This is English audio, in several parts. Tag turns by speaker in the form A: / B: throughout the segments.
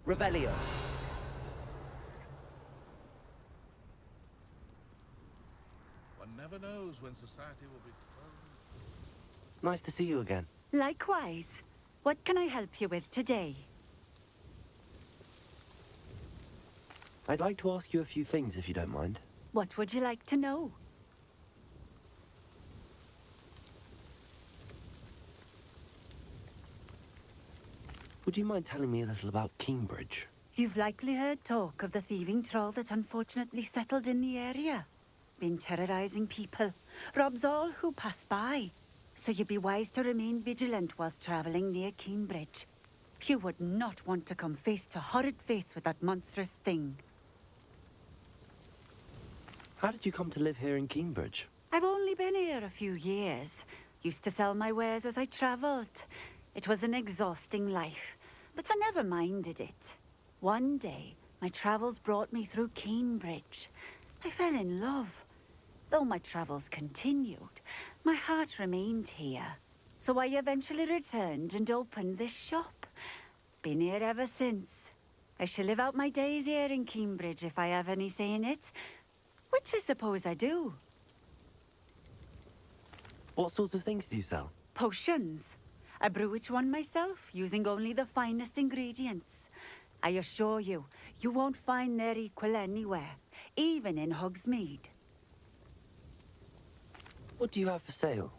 A: Revelio.
B: One never knows when society will be...
A: Nice to see you again.
C: Likewise. What can I help you with today?
A: I'd like to ask you a few things, if you don't mind.
C: What would you like to know?
A: Would you mind telling me a little about Cambridge?
C: You've likely heard talk of the thieving troll that unfortunately settled in the area. Been terrorizing people. Robs all who pass by. So you'd be wise to remain vigilant whilst traveling near Cambridge. You would not want to come face to horrid face with that monstrous thing.
A: How did you come to live here in Cambridge?
C: I've only been here a few years. Used to sell my wares as I travelled. It was an exhausting life, but I never minded it. One day, my travels brought me through Cambridge. I fell in love. Though my travels continued, my heart remained here. So I eventually returned and opened this shop. Been here ever since. I shall live out my days here in Cambridge if I have any say in it. Which I suppose I do.
A: What sorts of things do you sell?
C: Potions. I brew each one myself, using only the finest ingredients. I assure you, you won't find their equal anywhere, even in Hogsmeade.
A: What do you have for sale?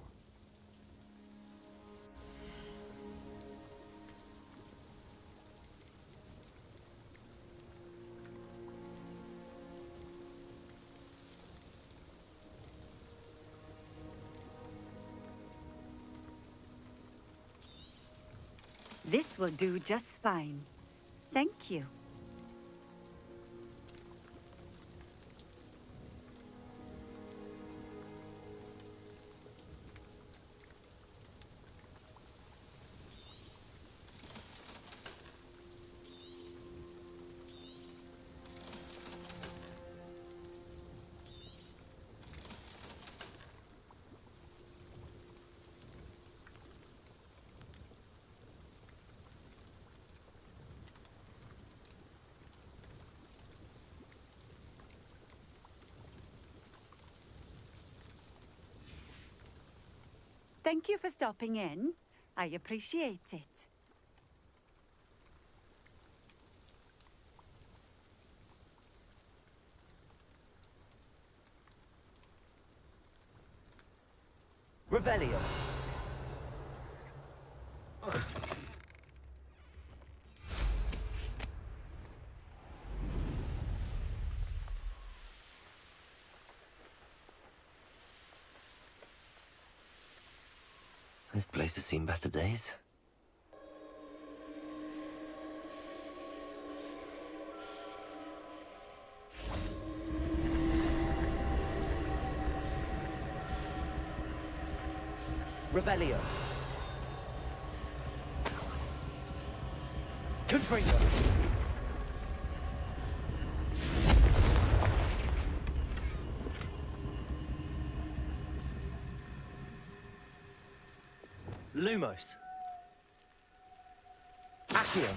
C: This will do just fine. Thank you. Thank you for stopping in. I appreciate it.
A: Revelio. This place has seen better days. Revelio. Confringo. Lumos. Accio.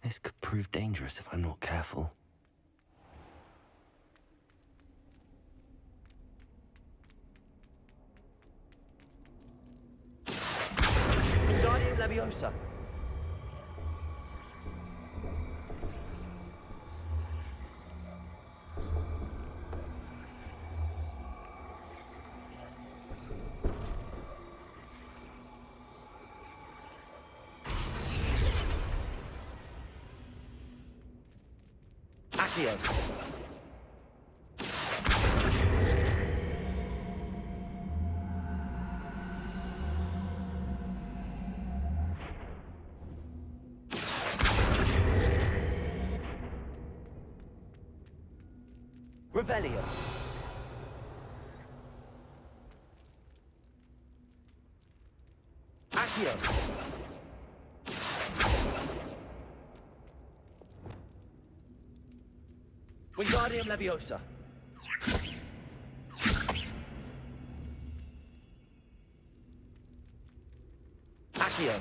A: This could prove dangerous if I'm not careful. Wingardium Leviosa. Accio. Revelio. Accio. Wingardium Leviosa. Accio.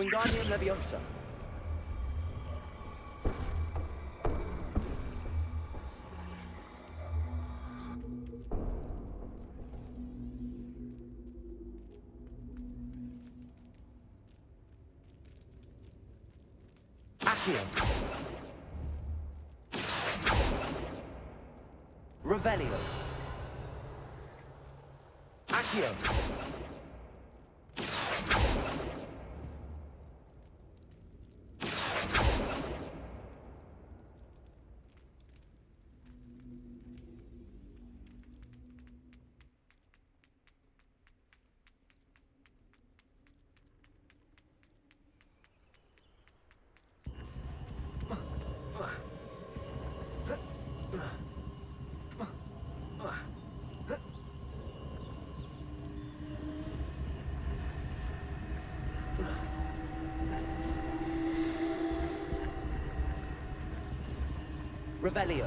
A: Wingardium Leviosa. Accio. Revelio. Accio. Revelio.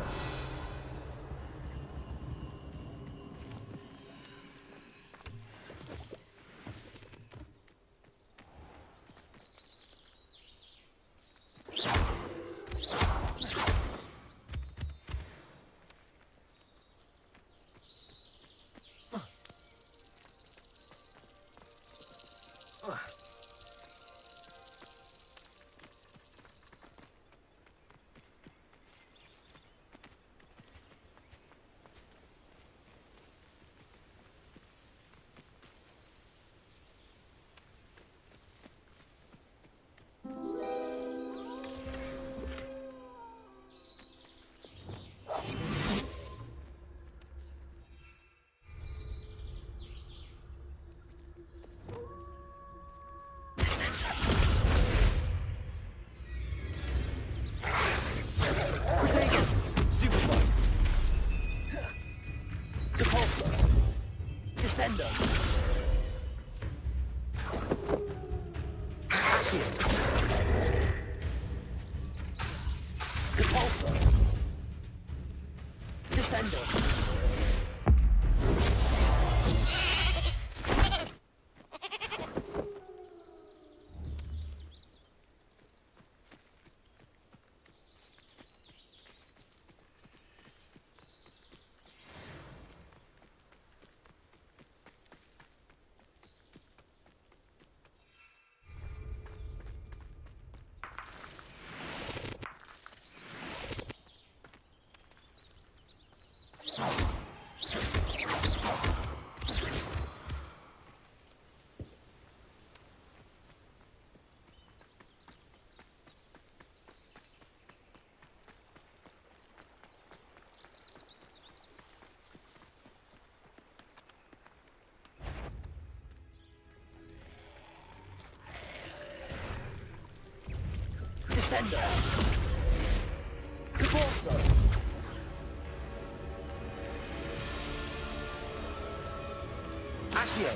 A: Descendo. Accio. Depulso. Descendo. Descendo. Depulso. Accio.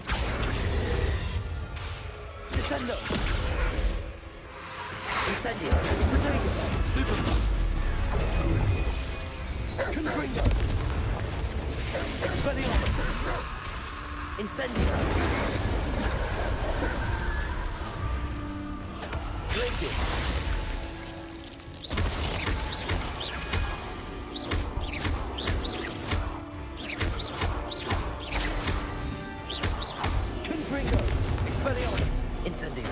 A: Descendo. Incendio. Protego. Stupefy. Confringo. Expelliarmus. Incendio. Glacius. Expelliarmus. Incendio.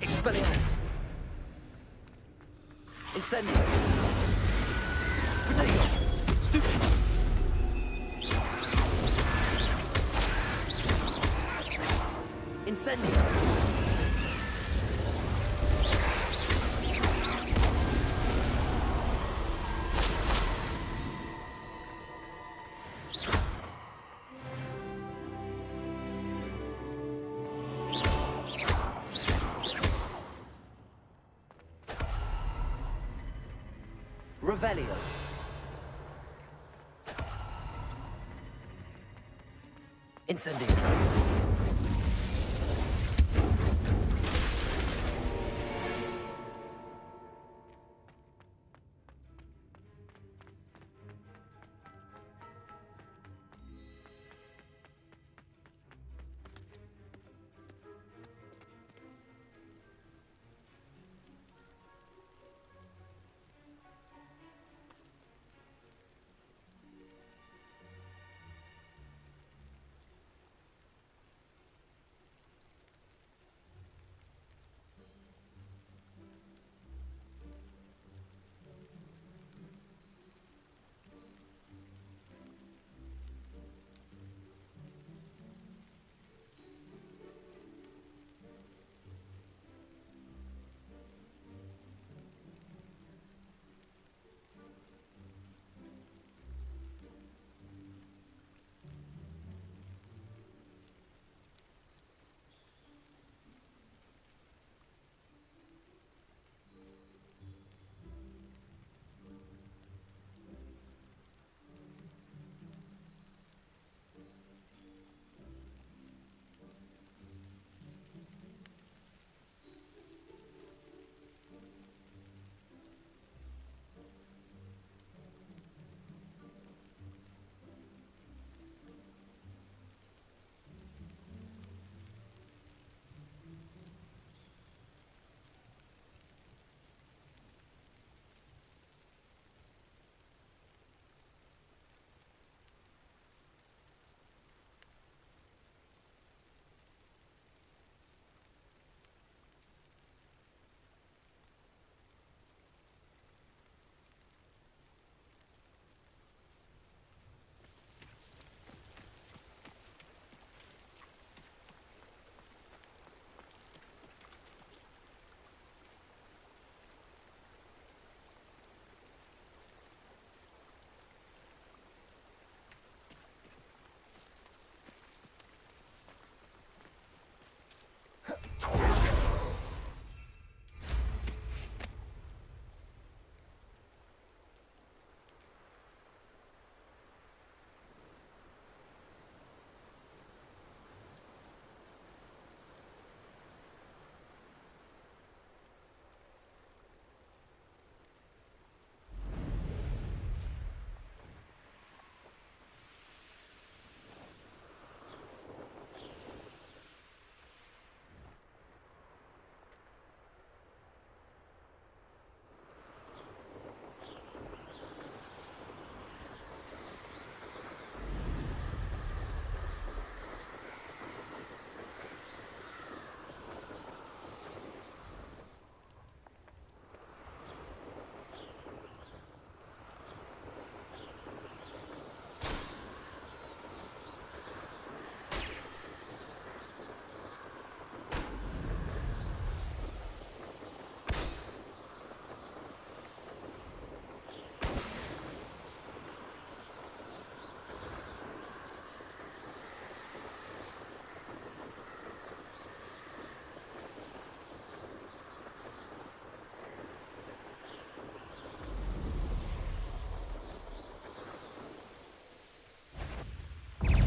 A: Expelliarmus. Incendio. Protego. Stupefy. Incendio. Revelio. Incendio.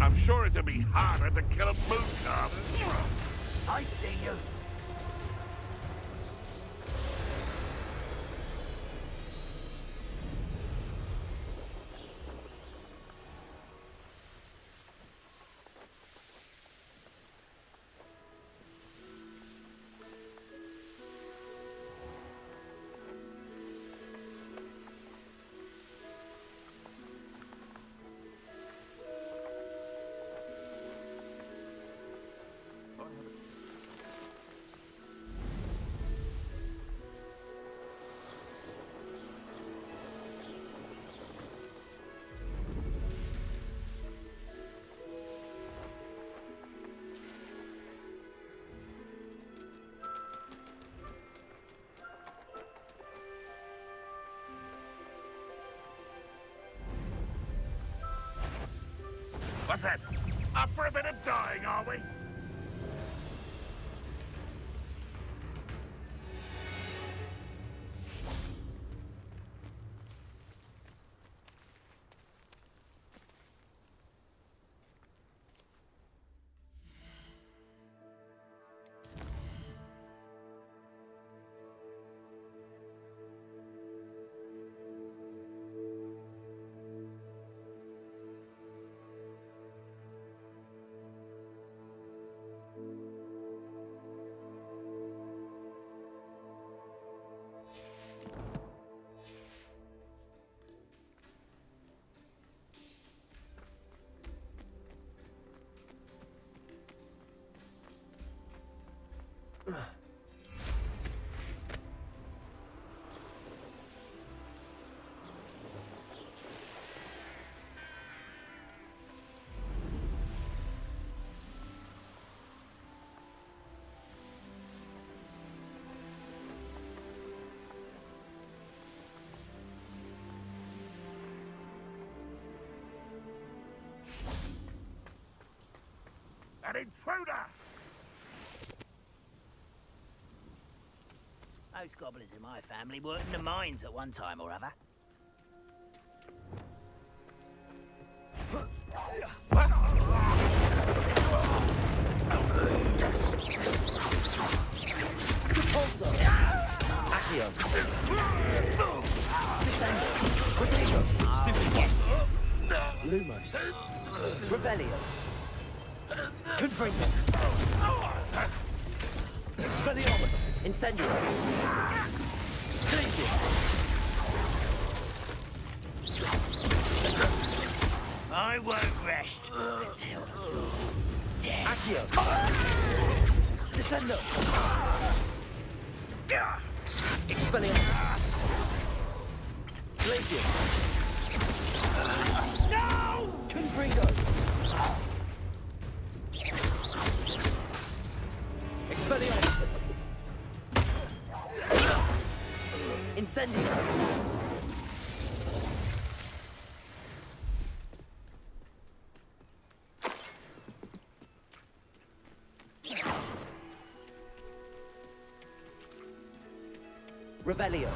B: I'm sure it'd be harder to kill a moon calf.
A: I see you.
B: What's that? Up for a bit of dying, are we? An intruder!
D: Most goblins in my family worked in the mines at one time or other.
A: Repulsor! Accio! Descendo! Protego! Stupid one! Lumos! Revelio! Confringo! Expelliarmus! Incendio! Glacius!
D: I won't rest until you're dead.
A: Accio! Descendo! Expelliarmus! Glacius! No! Confringo! Expelliarmus! Incendio! Revelio.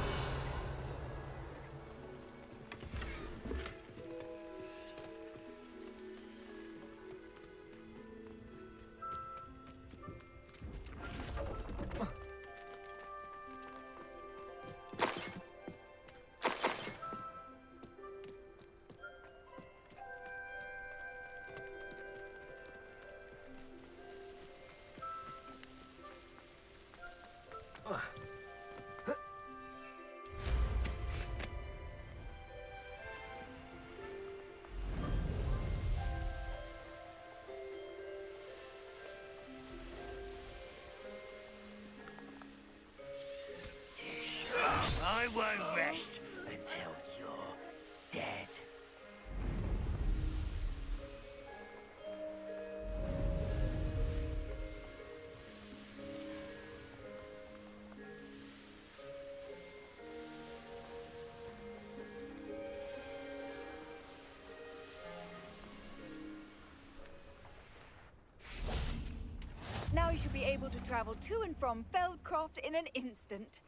D: I won't rest until you're dead.
E: Now you should be able to travel to and from Feldcroft in an instant.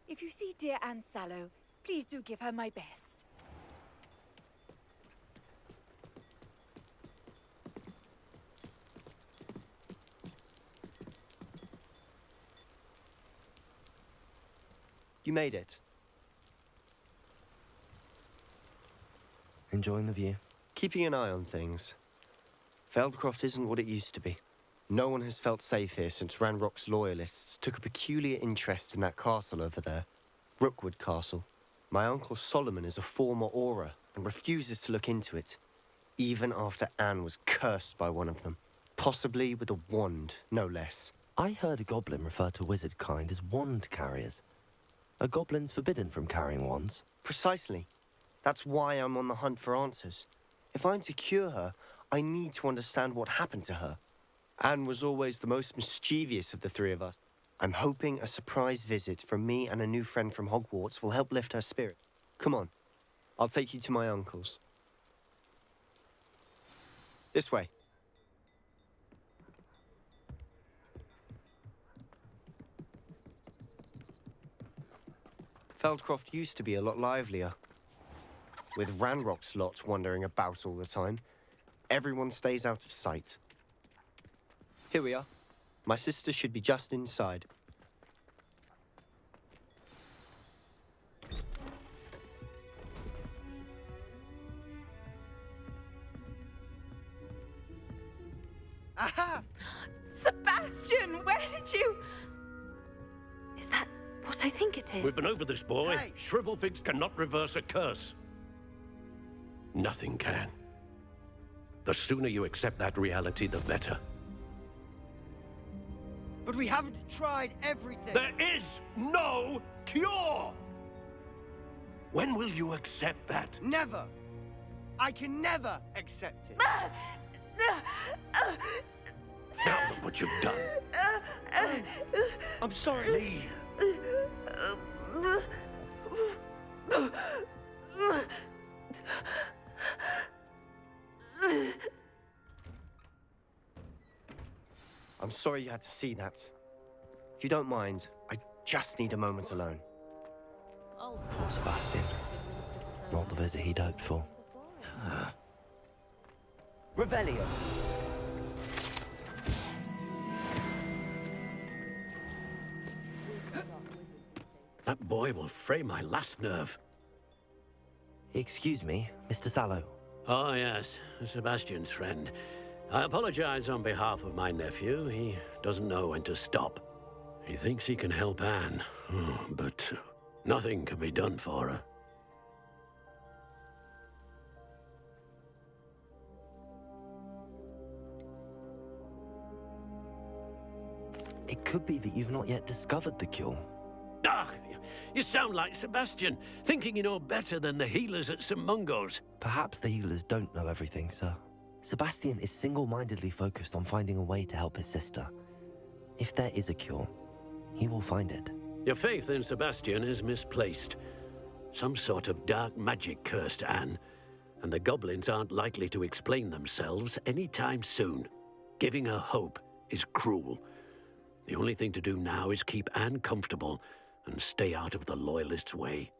E: If you see dear Anne Sallow, please do give her my best.
F: You made it.
A: Enjoying the view?
F: Keeping an eye on things. Feldcroft isn't what it used to be. No one has felt safe here since Ranrock's loyalists took a peculiar interest in that castle over there. Rookwood Castle. My uncle Solomon is a former Auror and refuses to look into it, even after Anne was cursed by one of them. Possibly with a wand, no less.
A: I heard a goblin refer to wizard kind as wand carriers. Are goblins forbidden from carrying wands?
F: Precisely. That's why I'm on the hunt for answers. If I'm to cure her, I need to understand what happened to her. Anne was always the most mischievous of the three of us. I'm hoping a surprise visit from me and a new friend from Hogwarts will help lift her spirit. Come on, I'll take you to my uncle's. This way. Feldcroft used to be a lot livelier. With Ranrock's lot wandering about all the time, everyone stays out of sight. Here we are. My sister should be just inside.
E: Aha! Sebastian, where did you...
C: Is that what I think it is?
G: We've been over this, boy.
E: Hey!
G: Shrivelfigs cannot reverse a curse. Nothing can. The sooner you accept that reality, the better.
H: But we haven't tried everything.
G: There is no cure! When will you accept that?
H: Never. I can never accept it.
G: Now look what you've done.
H: I'm sorry.
G: Leave.
F: I'm sorry you had to see that. If you don't mind, I just need a moment alone.
A: Poor Sebastian. Not the visit he'd hoped for.
H: Revelio.
G: That boy will fray my last nerve.
A: Excuse me, Mr. Sallow.
G: Oh, yes, Sebastian's friend. I apologize on behalf of my nephew. He doesn't know when to stop. He thinks he can help Anne, but nothing can be done for her.
A: It could be that you've not yet discovered the cure.
G: Ah, you sound like Sebastian, thinking you know better than the healers at St. Mungo's.
A: Perhaps the healers don't know everything, sir. Sebastian is single-mindedly focused on finding a way to help his sister. If there is a cure, he will find it.
G: Your faith in Sebastian is misplaced. Some sort of dark magic cursed Anne, and the goblins aren't likely to explain themselves anytime soon. Giving her hope is cruel. The only thing to do now is keep Anne comfortable and stay out of the Loyalists' way.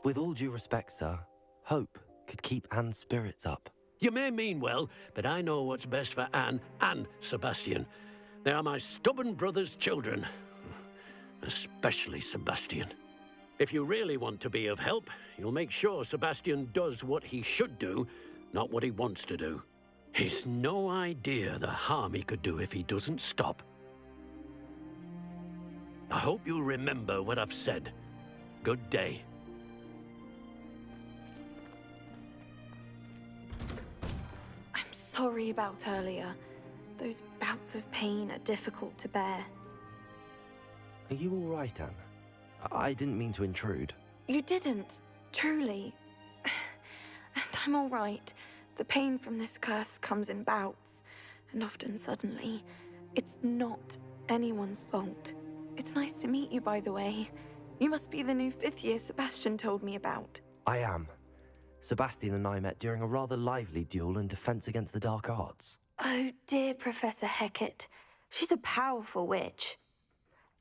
A: With all due respect, sir, hope could keep Anne's spirits up.
G: You may mean well, but I know what's best for Anne and Sebastian. They are my stubborn brother's children. Especially Sebastian. If you really want to be of help, you'll make sure Sebastian does what he should do, not what he wants to do. He's no idea the harm he could do if he doesn't stop. I hope you'll remember what I've said. Good day.
I: I'm sorry about earlier. Those bouts of pain are difficult to bear.
A: Are you all right, Anne? I didn't mean to intrude.
I: You didn't, truly. And I'm all right. The pain from this curse comes in bouts, and often suddenly. It's not anyone's fault. It's nice to meet you, by the way. You must be the new 5th year Sebastian told me about.
A: I am. Sebastian and I met during a rather lively duel in defense against the dark arts.
I: Oh, dear Professor Hecat. She's a powerful witch.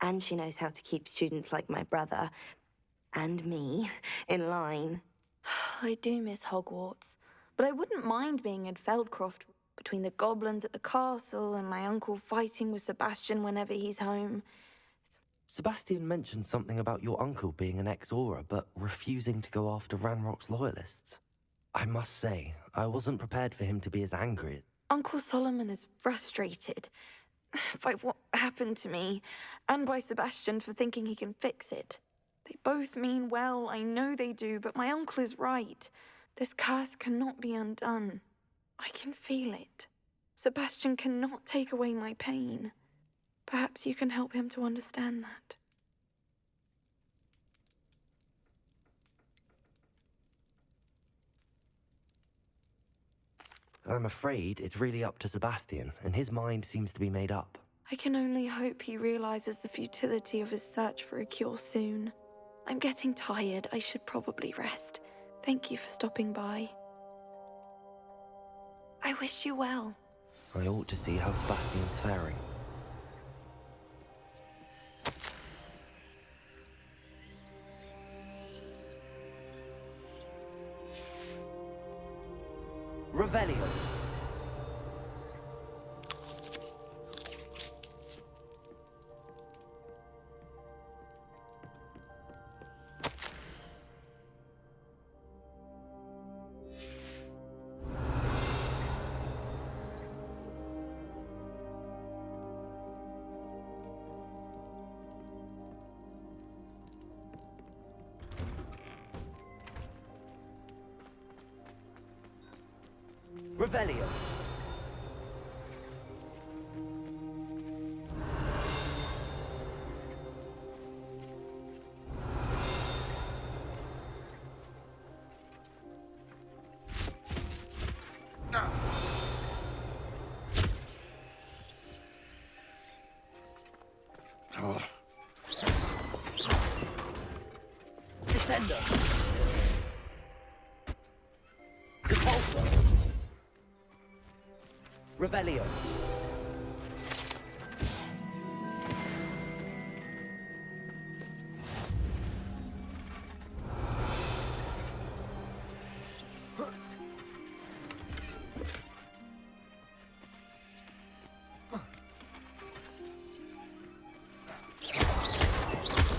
I: And she knows how to keep students like my brother, and me, in line. I do miss Hogwarts, but I wouldn't mind being in Feldcroft between the goblins at the castle and my uncle fighting with Sebastian whenever he's home.
A: Sebastian mentioned something about your uncle being an ex-Aura, but refusing to go after Ranrock's loyalists. I must say, I wasn't prepared for him to be as angry.
I: Uncle Solomon is frustrated by what happened to me, and by Sebastian for thinking he can fix it. They both mean well, I know they do, but my uncle is right. This curse cannot be undone. I can feel it. Sebastian cannot take away my pain. Perhaps you can help him to understand that.
A: I'm afraid it's really up to Sebastian, and his mind seems to be made up.
I: I can only hope he realizes the futility of his search for a cure soon. I'm getting tired. I should probably rest. Thank you for stopping by. I wish you well.
A: I ought to see how Sebastian's faring.
H: Revelio. Revelio. Descender. Repulsor.
A: Revelio.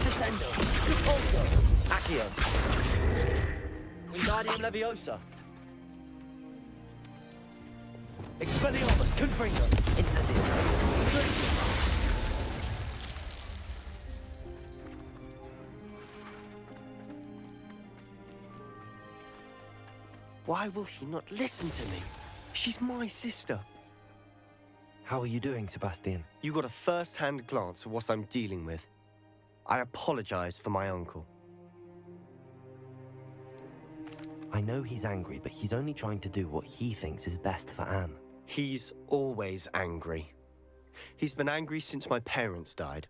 H: Descendo. Repulso.
A: Accio. Wingardium Leviosa. Expelliarmus. Confringo. Incendio.
F: Why will he not listen to me? She's my sister.
A: How are you doing, Sebastian?
F: You got a first-hand glance at what I'm dealing with. I apologize for my uncle.
A: I know he's angry, but he's only trying to do what he thinks is best for Anne.
F: He's always angry. He's been angry since my parents died.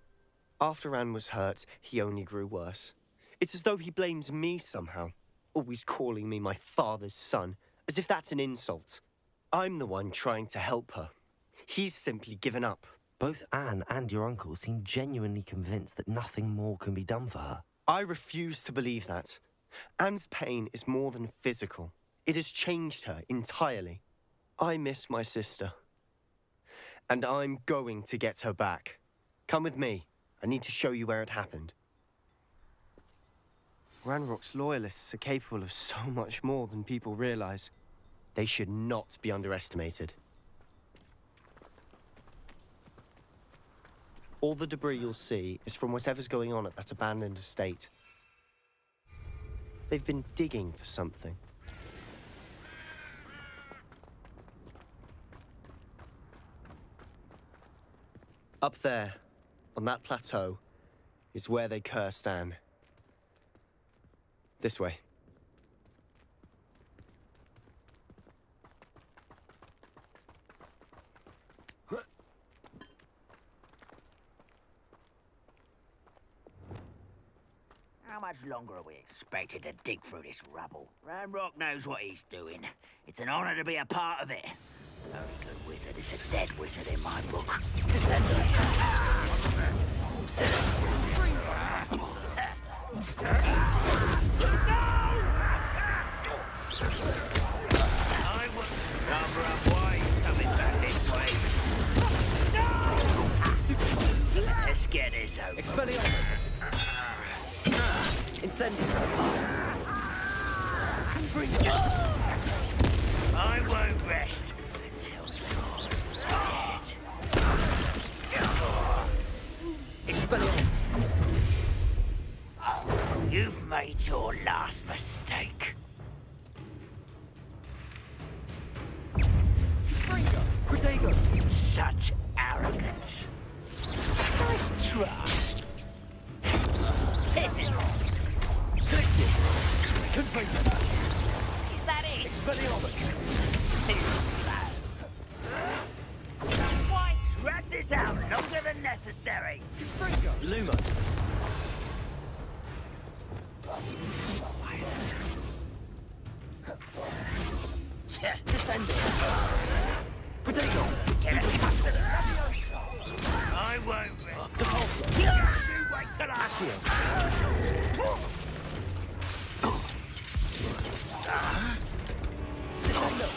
F: After Anne was hurt, he only grew worse. It's as though he blames me somehow, always calling me my father's son, as if that's an insult. I'm the one trying to help her. He's simply given up.
A: Both Anne and your uncle seem genuinely convinced that nothing more can be done for her.
F: I refuse to believe that. Anne's pain is more than physical. It has changed her entirely. I miss my sister. And I'm going to get her back. Come with me. I need to show you where it happened. Ranrock's loyalists are capable of so much more than people realize. They should not be underestimated. All the debris you'll see is from whatever's going on at that abandoned estate. They've been digging for something. Up there, on that plateau, is where they cursed Anne. This way.
D: How much longer are we expected to dig through this rubble? Ranrock knows what he's doing. It's an honor to be a part of it. The only good wizard is a dead wizard in my book. Descendant! I will cover up why he's coming back this way. No! Let's get this over.
A: Expelliarmus! Incendio!
D: I won't rest until you're dead.
A: Expelliarmus!
D: You've made your last mistake.
A: Protego!
D: Such arrogance. Nice try. Hit it!
A: Glixis! Confringo!
D: Is that it?
A: Expelliarmus!
D: Too slow. Why drag this out longer than necessary?
A: Confringo! Lumos! Descendo! Protego!
D: Get a cut to them. I won't rest.
A: Depulso!
D: You wait till I...
A: Descendo!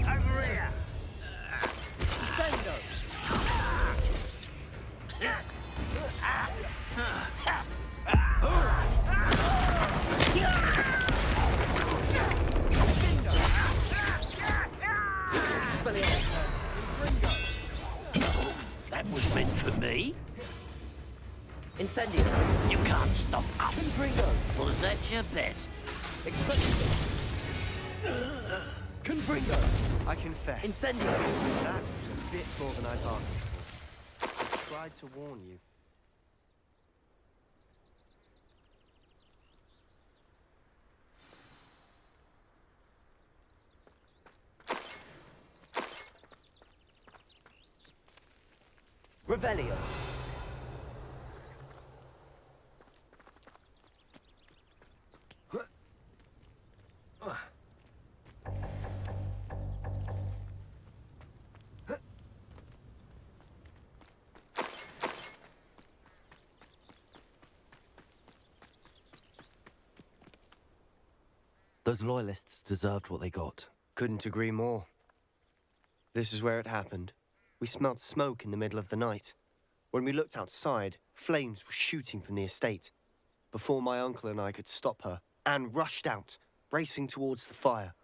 D: Over here.
A: Descendo! Expelliarmus!
D: That was meant for me.
A: Incendio!
D: You can't stop us.
A: Confringo!
D: Was that your best?
A: Expelliarmus! Confringo!
F: I confess.
A: Incendio!
F: That was a bit more than I thought. I tried to warn you.
A: Revelio! Those loyalists deserved what they got.
F: Couldn't agree more. This is where it happened. We smelled smoke in the middle of the night. When we looked outside, flames were shooting from the estate. Before my uncle and I could stop her, Anne rushed out, racing towards the fire,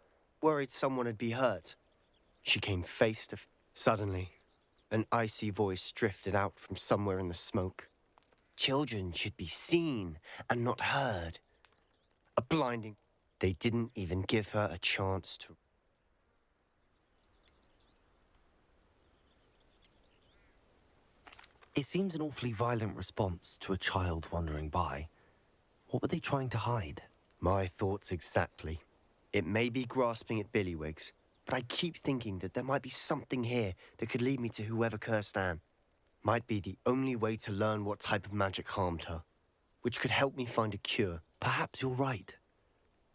F: worried someone had been hurt. She came face to face. Suddenly, an icy voice drifted out from somewhere in the smoke. Children should be seen and not heard. A blinding... They didn't even give her a chance to...
A: It seems an awfully violent response to a child wandering by. What were they trying to hide?
F: My thoughts exactly. It may be grasping at Billywigs, but I keep thinking that there might be something here that could lead me to whoever cursed Anne. Might be the only way to learn what type of magic harmed her, which could help me find a cure.
A: Perhaps you're right.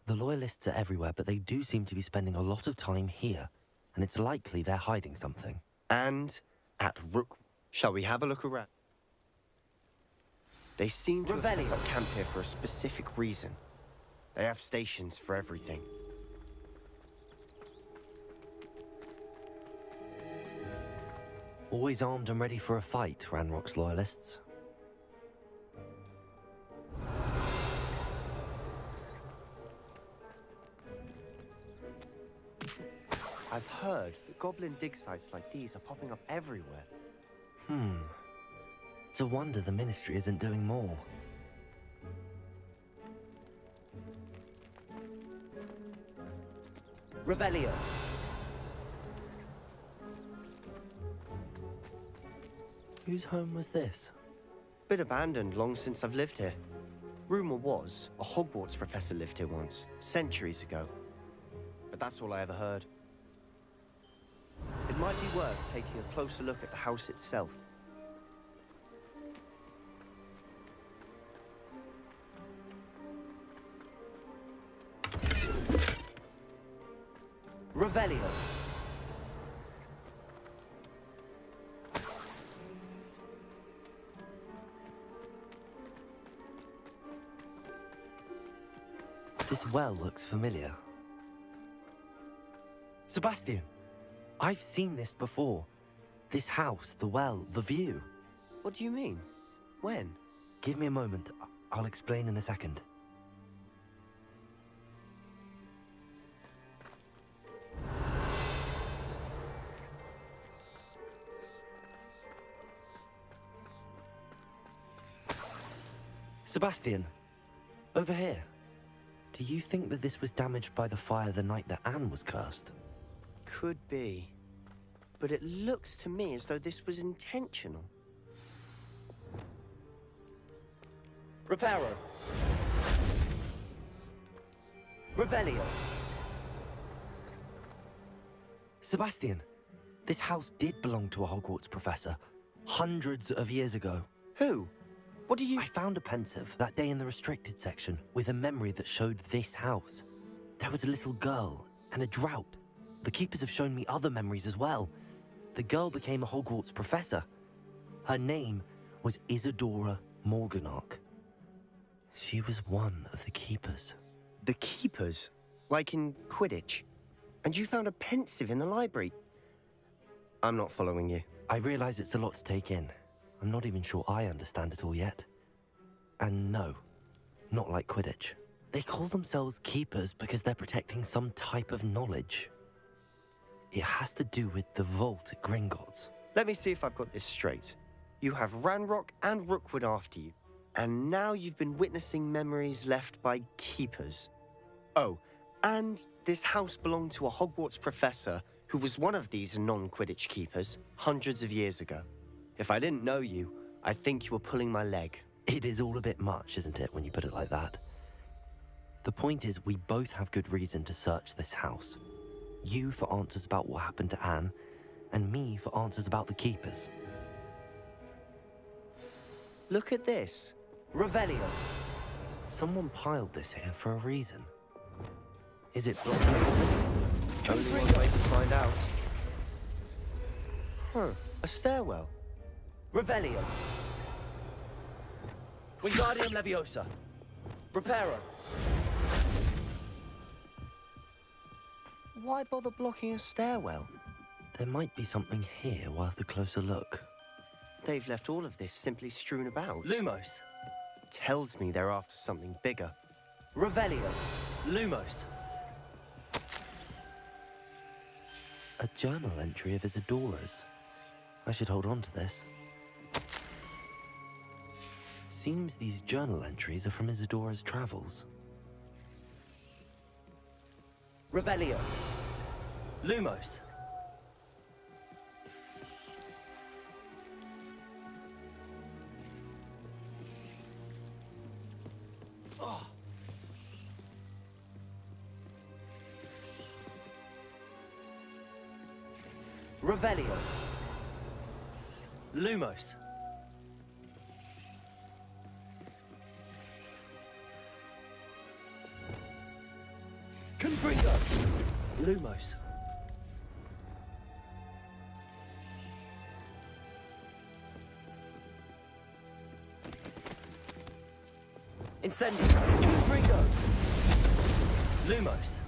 A: The Loyalists are everywhere, but they do seem to be spending a lot of time here, and it's likely they're hiding something.
F: And at Rook... Shall we have a look around? They seem to have set up camp here for a specific reason. They have stations for everything.
A: Always armed and ready for a fight, Ranrock's Loyalists.
F: I've heard that goblin dig sites like these are popping up everywhere.
A: It's a wonder the Ministry isn't doing more.
H: Revelio.
A: Whose home was this?
F: Been abandoned long since I've lived here. Rumour was, a Hogwarts professor lived here once, centuries ago. But that's all I ever heard. It might be worth taking a closer look at the house itself.
H: Revelio.
A: This well looks familiar. Sebastian! I've seen this before. This house, the well, the view.
F: What do you mean? When?
A: Give me a moment. I'll explain in a second. Sebastian, over here. Do you think that this was damaged by the fire the night that Anne was cursed?
F: Could be. But it looks to me as though this was intentional.
H: Reparo. Revelio.
A: Sebastian, this house did belong to a Hogwarts professor, hundreds of years ago.
F: Who? What do you...
A: I found a pensive that day in the restricted section with a memory that showed this house. There was a little girl and a drought. The keepers have shown me other memories as well. The girl became a Hogwarts professor. Her name was Isadora Morganach. She was one of the keepers.
F: The keepers? Like in Quidditch? And you found a pensive in the library? I'm not following you.
A: I realize it's a lot to take in. I'm not even sure I understand it all yet. And no, not like Quidditch. They call themselves keepers because they're protecting some type of knowledge. It has to do with the vault at Gringotts.
F: Let me see if I've got this straight. You have Ranrock and Rookwood after you, and now you've been witnessing memories left by keepers. Oh, and this house belonged to a Hogwarts professor who was one of these non-Quidditch keepers hundreds of years ago. If I didn't know you, I'd think you were pulling my leg.
A: It is all a bit much, isn't it, when you put it like that? The point is, we both have good reason to search this house. You for answers about what happened to Anne, and me for answers about the keepers.
F: Look at this.
H: Revelio.
A: Someone piled this here for a reason. Is it blocking something?
F: Only one way to find out. Huh, a stairwell.
H: Revelio. Wingardium Leviosa. Reparo.
F: why bother blocking a stairwell?
A: There might be something here worth a closer look.
F: They've left all of this simply strewn about.
A: Lumos!
F: Tells me they're after something bigger.
A: Revelio! Lumos! A journal entry of Isadora's. I should hold on to this. Seems these journal entries are from Isadora's travels. Revelio! Lumos! Revelio! Lumos! Confringo! Lumos! Incendio! Confringo! Lumos!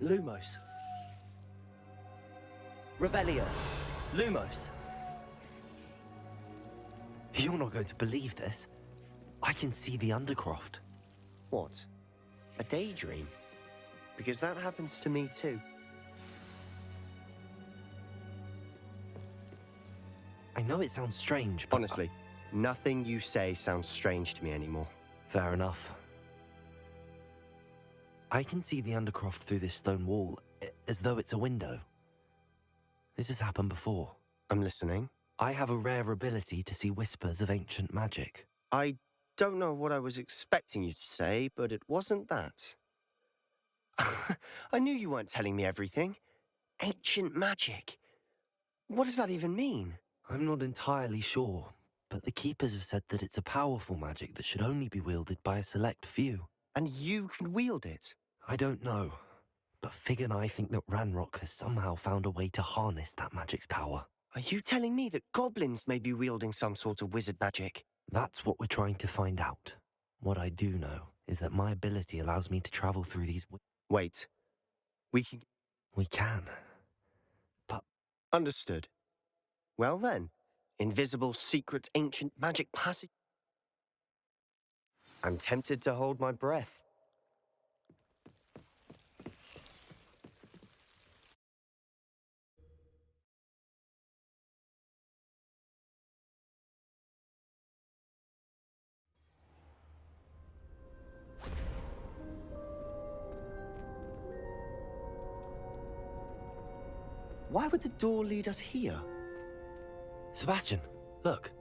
A: Lumos. Revelio. Lumos. You're not going to believe this. I can see the Undercroft.
F: What? A daydream? Because that happens to me too.
A: I know it sounds strange, but...
F: Honestly, nothing you say sounds strange to me anymore.
A: Fair enough. I can see the Undercroft through this stone wall, as though it's a window. This has happened before.
F: I'm listening.
A: I have a rare ability to see whispers of ancient magic.
F: I don't know what I was expecting you to say, but it wasn't that. I knew you weren't telling me everything. Ancient magic. What does that even mean?
A: I'm not entirely sure, but the Keepers have said that it's a powerful magic that should only be wielded by a select few.
F: And you can wield it?
A: I don't know, but Fig and I think that Ranrock has somehow found a way to harness that magic's power.
F: Are you telling me that goblins may be wielding some sort of wizard magic?
A: That's what we're trying to find out. What I do know is that my ability allows me to travel through these...
F: Wait. We can...
A: We can. But...
F: Understood. Well then, invisible, secret, ancient magic passage... I'm tempted to hold my breath. Why would the door lead us here?
A: Sebastian, look.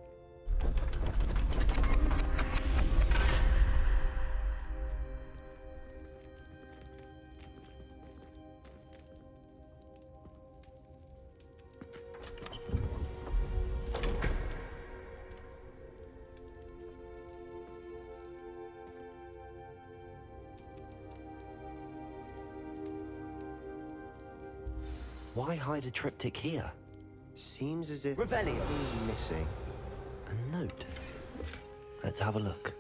A: Why hide a triptych here?
F: Seems as if
H: Revelio.
F: something's missing.
A: A note. Let's have a look.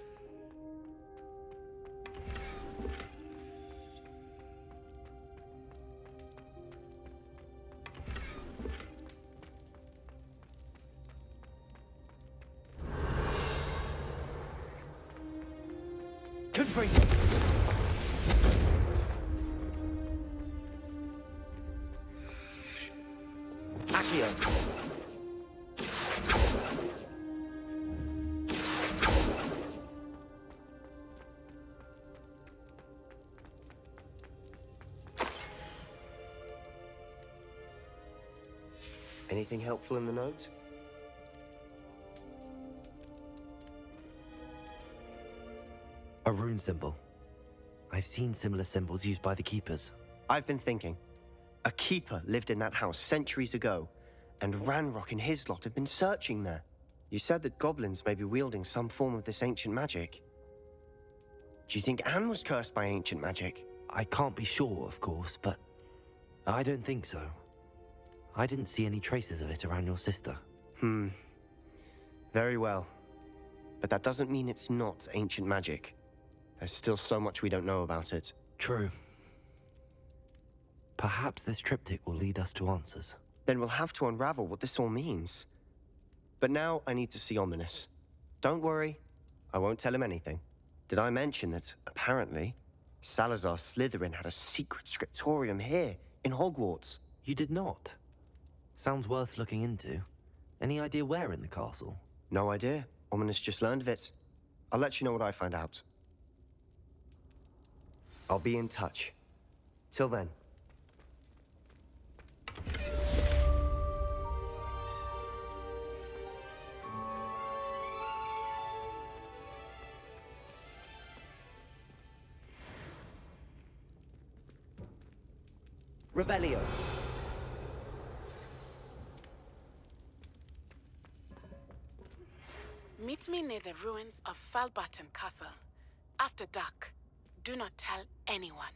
H: Good for you. Accio.
F: Anything helpful in the note?
A: A rune symbol. I've seen similar symbols used by the keepers.
F: I've been thinking. A keeper lived in that house centuries ago, and Ranrock and his lot have been searching there. You said that goblins may be wielding some form of this ancient magic. Do you think Anne was cursed by ancient magic?
A: I can't be sure, of course, but I don't think so. I didn't see any traces of it around your sister.
F: Very well. But that doesn't mean it's not ancient magic. There's still so much we don't know about it.
A: True. Perhaps this triptych will lead us to answers.
F: Then we'll have to unravel what this all means. But now I need to see Ominous. Don't worry, I won't tell him anything. Did I mention that, apparently, Salazar Slytherin had a secret scriptorium here, in Hogwarts?
A: You did not. Sounds worth looking into. Any idea where in the castle?
F: No idea. Ominous just learned of it. I'll let you know what I find out. I'll be in touch. Till then.
H: Revelio.
J: Meet me near the ruins of Falbaton Castle. After dark. Do not tell anyone.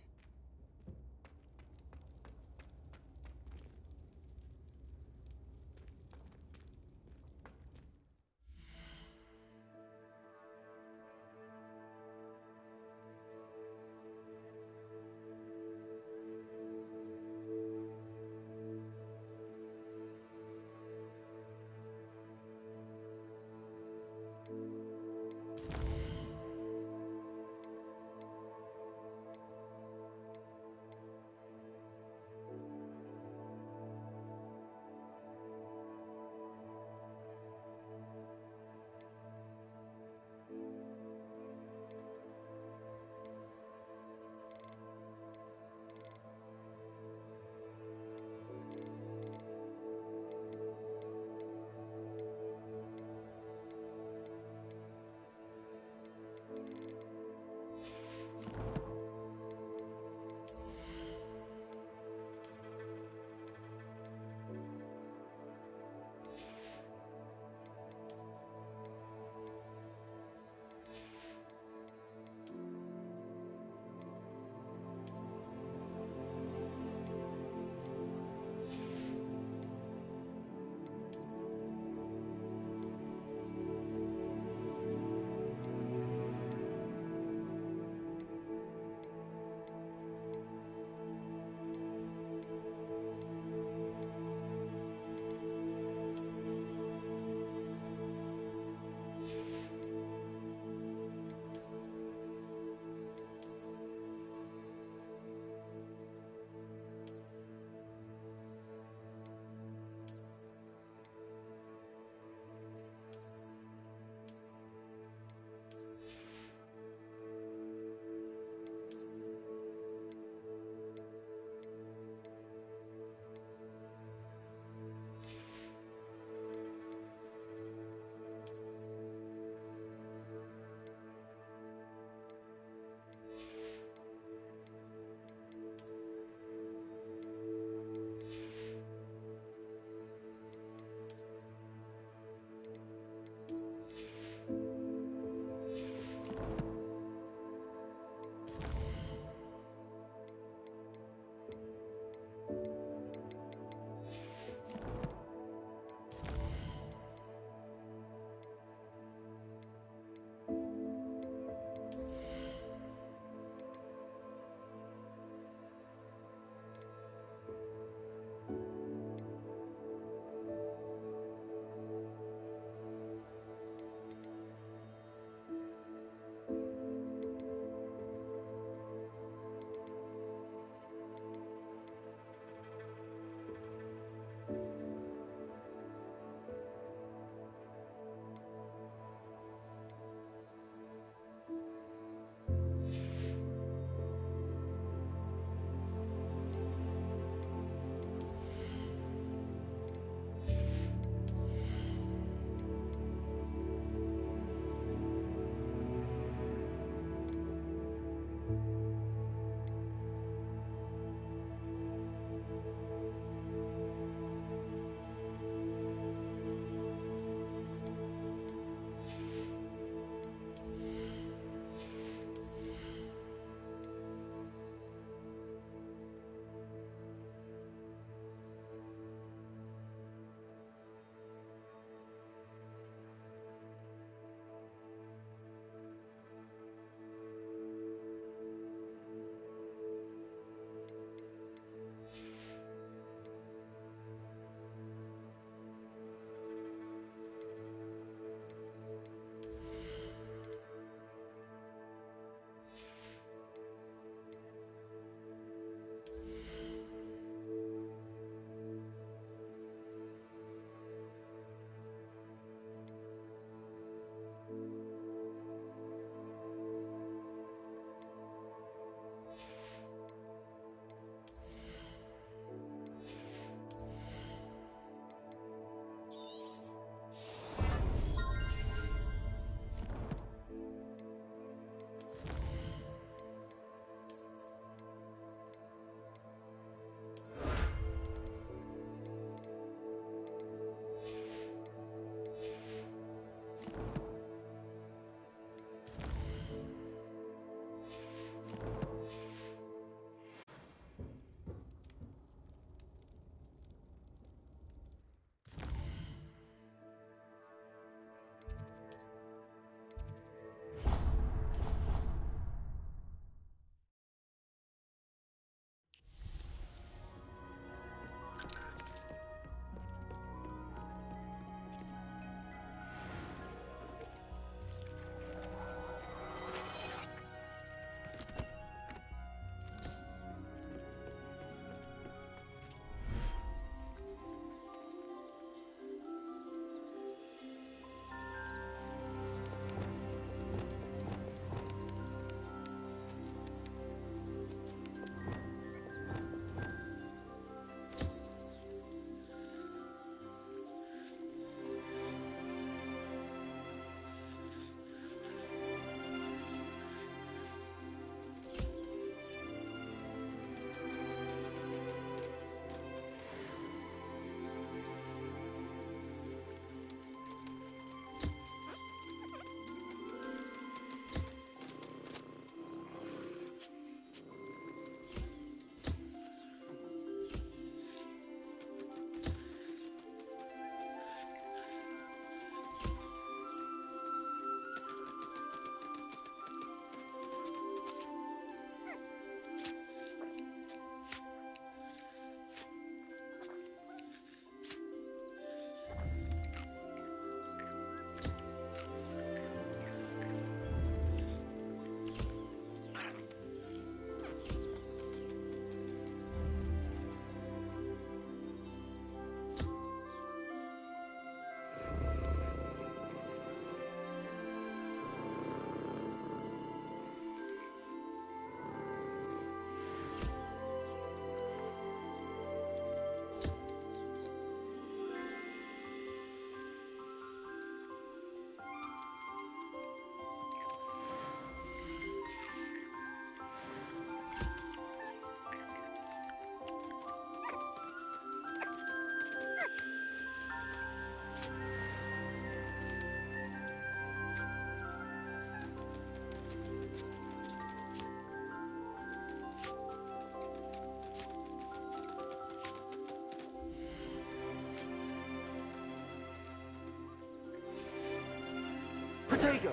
F: Ortega!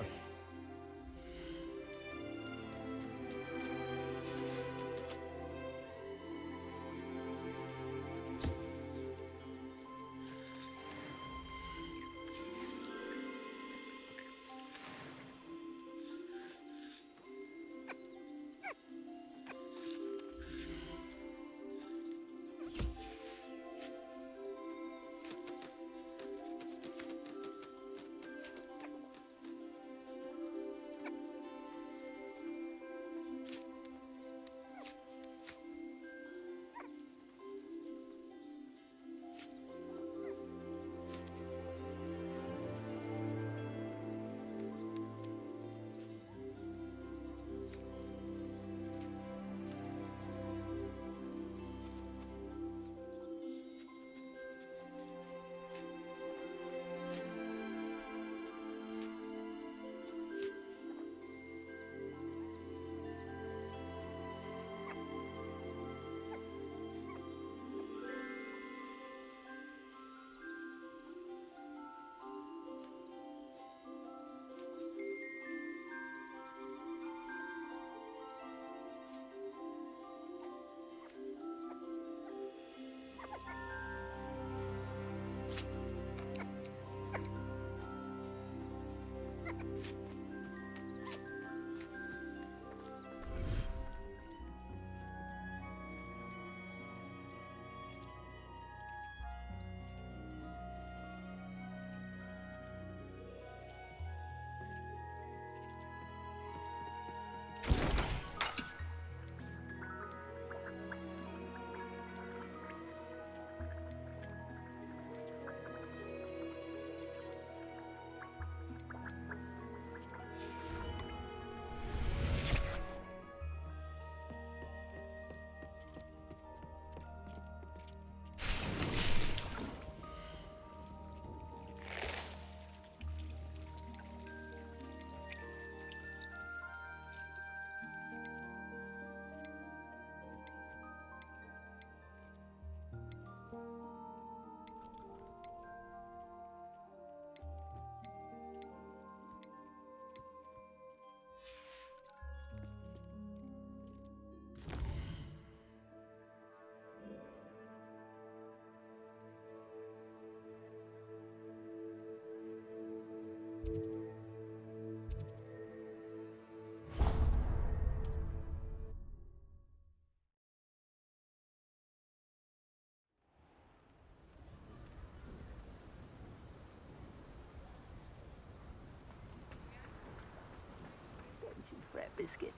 D: Fret biscuit.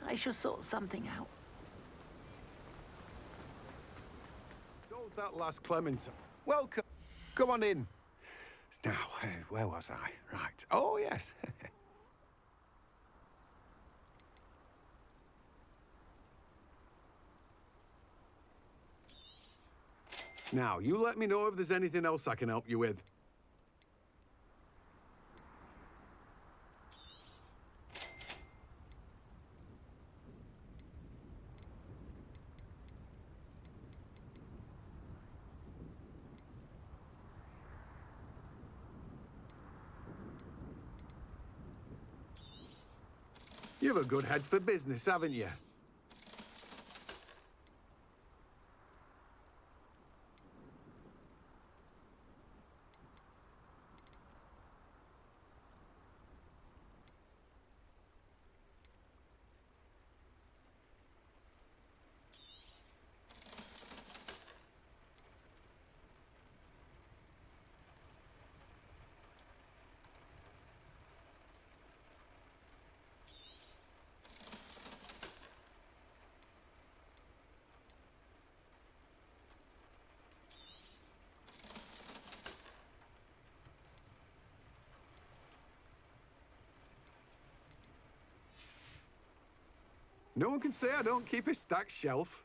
D: I shall sort something out.
B: Told that last Clementine. Welcome. Come on in. Now, where was I? Right. Oh, yes. Now, you let me know if there's anything else I can help you with. You've a good head for business, haven't you? No one can say I don't keep a stacked shelf.